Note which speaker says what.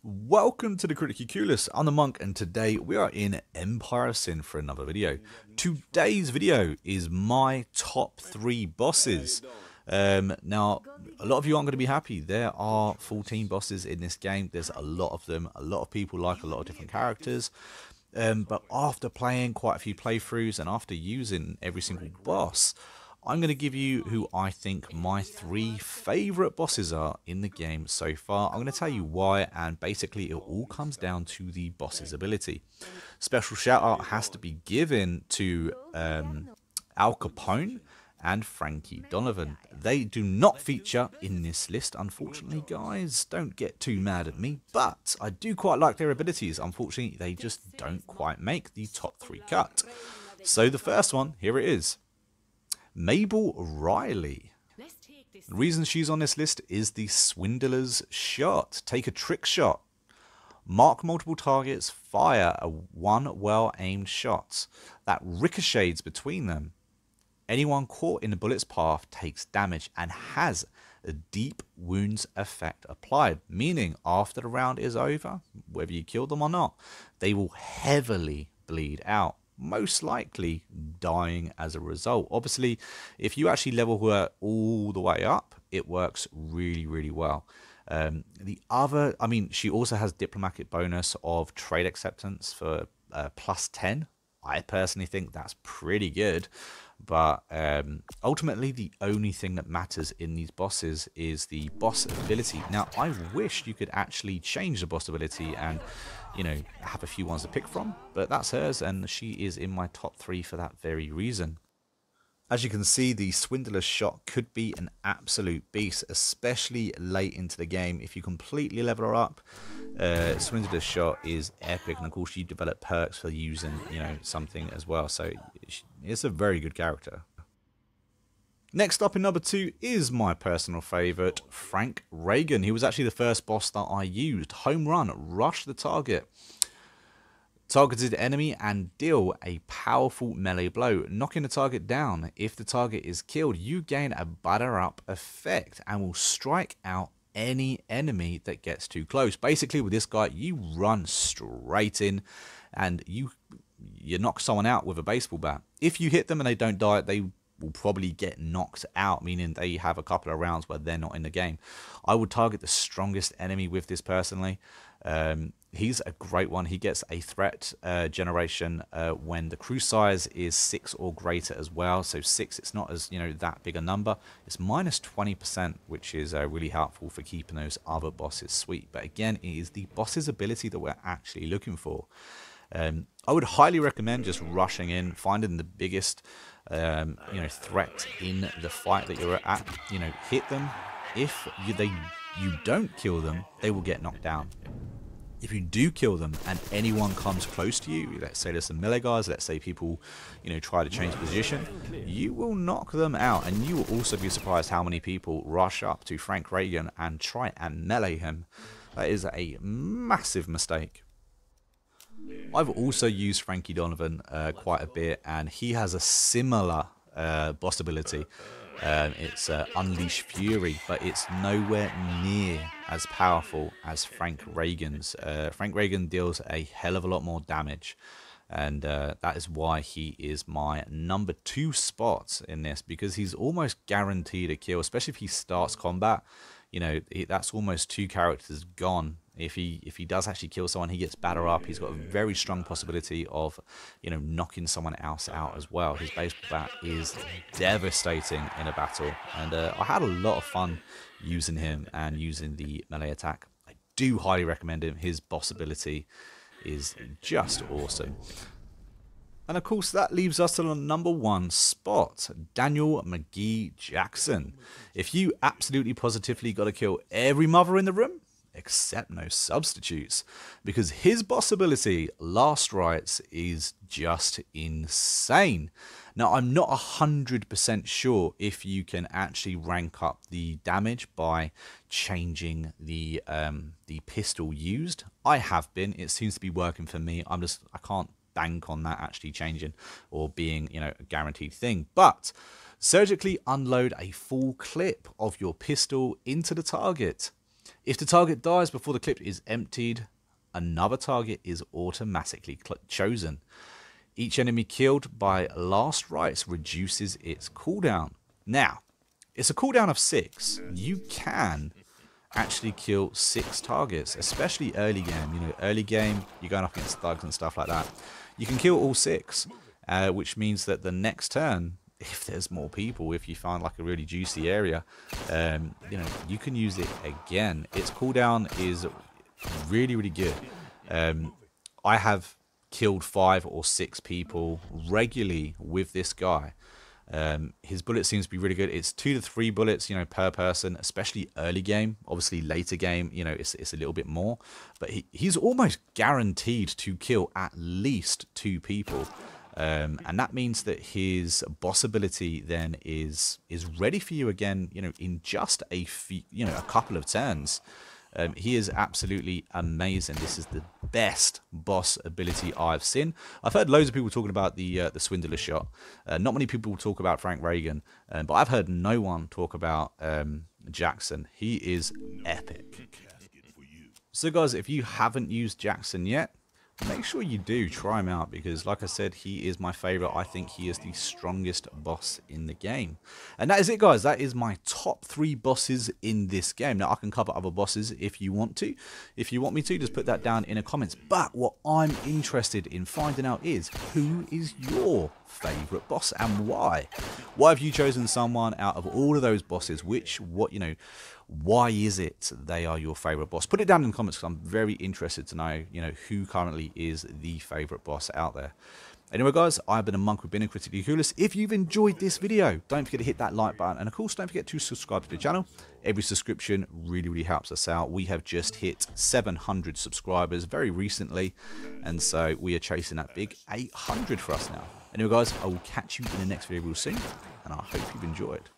Speaker 1: Welcome to the Critically Clueless. I'm the Monk, and today we are in Empire of Sin for another video. Today's video is my top 3 bosses. Now, a lot of you aren't going to be happy. There are 14 bosses in this game. There's a lot of them. A lot of people like a lot of different characters. But after playing quite a few playthroughs and after using every single boss, I'm going to give you who I think my 3 favourite bosses are in the game so far. I'm going to tell you why, and basically it all comes down to the boss's ability. Special shout out has to be given to Al Capone and Frankie Donovan. They do not feature in this list, unfortunately, guys. Don't get too mad at me, but I do quite like their abilities. Unfortunately, they just don't quite make the top 3 cut. So the first one, here it is. Mabel Riley. The reason she's on this list is the Swindler's Shot. Take a trick shot. Mark multiple targets, fire one well-aimed shot that ricochets between them. Anyone caught in the bullet's path takes damage and has a deep wounds effect applied, meaning after the round is over, whether you kill them or not, they will heavily bleed out, most likely dying as a result. Obviously, if you actually level her all the way up, it works really, really well. She also has diplomatic bonus of trade acceptance for plus 10. I personally think that's pretty good, but ultimately the only thing that matters in these bosses is the boss ability. Now, I wish you could actually change the boss ability and, you know, have a few ones to pick from, but that's hers, and she is in my top 3 for that very reason. As you can see, the Swindler's Shot could be an absolute beast, especially late into the game. If you completely level her up, Swindler's Shot is epic, and of course you develop perks for using, you know, something as well. So it's a very good character. Next up in number 2 is my personal favourite, Frank Reagan. He was actually the first boss that I used. Home run, rush the target. Targeted enemy and deal a powerful melee blow, knocking the target down. If the target is killed, you gain a batter up effect and will strike out any enemy that gets too close. Basically, with this guy, you run straight in and you knock someone out with a baseball bat. If you hit them and they don't die, they will probably get knocked out, meaning they have a couple of rounds where they're not in the game. I would target the strongest enemy with this personally. He's a great one. He gets a threat generation when the crew size is 6 or greater as well. So 6, it's not as, you know, that big a number. It's minus 20%, which is really helpful for keeping those other bosses sweet. But again, it is the boss's ability that we're actually looking for. I would highly recommend just rushing in, finding the biggest threat in the fight that you're at. You know, hit them. If you don't kill them, they will get knocked down. If you do kill them and anyone comes close to you, let's say there's some melee guys, let's say people, you know, try to change position, you will knock them out. And you will also be surprised how many people rush up to Frank Reagan and try and melee him. That is a massive mistake. I've also used Frankie Donovan quite a bit, and he has a similar boss ability. It's Unleash Fury, but it's nowhere near as powerful as Frank Reagan's. Frank Reagan deals a hell of a lot more damage, and that is why he is my number 2 spot in this, because he's almost guaranteed a kill, especially if he starts combat. You know, that's almost 2 characters gone. If he does actually kill someone, he gets batter up. He's got a very strong possibility of, you know, knocking someone else out as well. His baseball bat is devastating in a battle, and I had a lot of fun using him and using the melee attack. I do highly recommend him. His boss ability is just awesome. And of course, that leaves us to the number 1 spot, Daniel McGhee Jackson. If you absolutely positively got to kill every mother in the room, except no substitutes, because his boss ability, Last Rites, is just insane. Now, I'm not 100% sure if you can actually rank up the damage by changing the pistol used. I have been. It seems to be working for me. I can't bank on that actually changing or being, you know, a guaranteed thing. But Surgically unload a full clip of your pistol into the target. If the target dies before the clip is emptied, another target is automatically chosen. Each enemy killed by last rites reduces its cooldown. Now, it's a cooldown of 6. You can actually kill 6 targets, especially early game. You know, early game, you're going up against thugs and stuff like that. You can kill all 6, which means that the next turn, if there's more people, if you find like a really juicy area, you know, you can use it again. Its cooldown is really, really good. I have killed 5 or 6 people regularly with this guy. His bullet seems to be really good. It's 2 to 3 bullets, you know, per person, especially early game. Obviously later game, you know, it's a little bit more, but he's almost guaranteed to kill at least 2 people. And that means that his boss ability then is ready for you again, you know, in just a couple of turns. He is absolutely amazing. This is the best boss ability I've seen. I've heard loads of people talking about the Swindler shot. Not many people talk about Frank Reagan, but I've heard no one talk about Jackson. He is epic. So guys, if you haven't used Jackson yet, make sure you do try him out, because like I said, he is my favorite. I think he is the strongest boss in the game. And that is it, guys. That is my top 3 bosses in this game. Now I can cover other bosses if you want to. If you want me to, just put that down in the comments. But what I'm interested in finding out is, who is your favorite boss and why? Why have you chosen someone out of all of those bosses? Why is it they are your favorite boss? Put it down in the comments, because I'm very interested to know, you know, who currently is the favorite boss out there. Anyway, guys, I've been a monk with been critically clueless. If you've enjoyed this video, don't forget to hit that like button, and of course, don't forget to subscribe to the channel. Every subscription really, really helps us out. We have just hit 700 subscribers very recently, and so we are chasing that big 800 for us now. Anyway, guys, I will catch you in the next video real soon, and I hope you've enjoyed.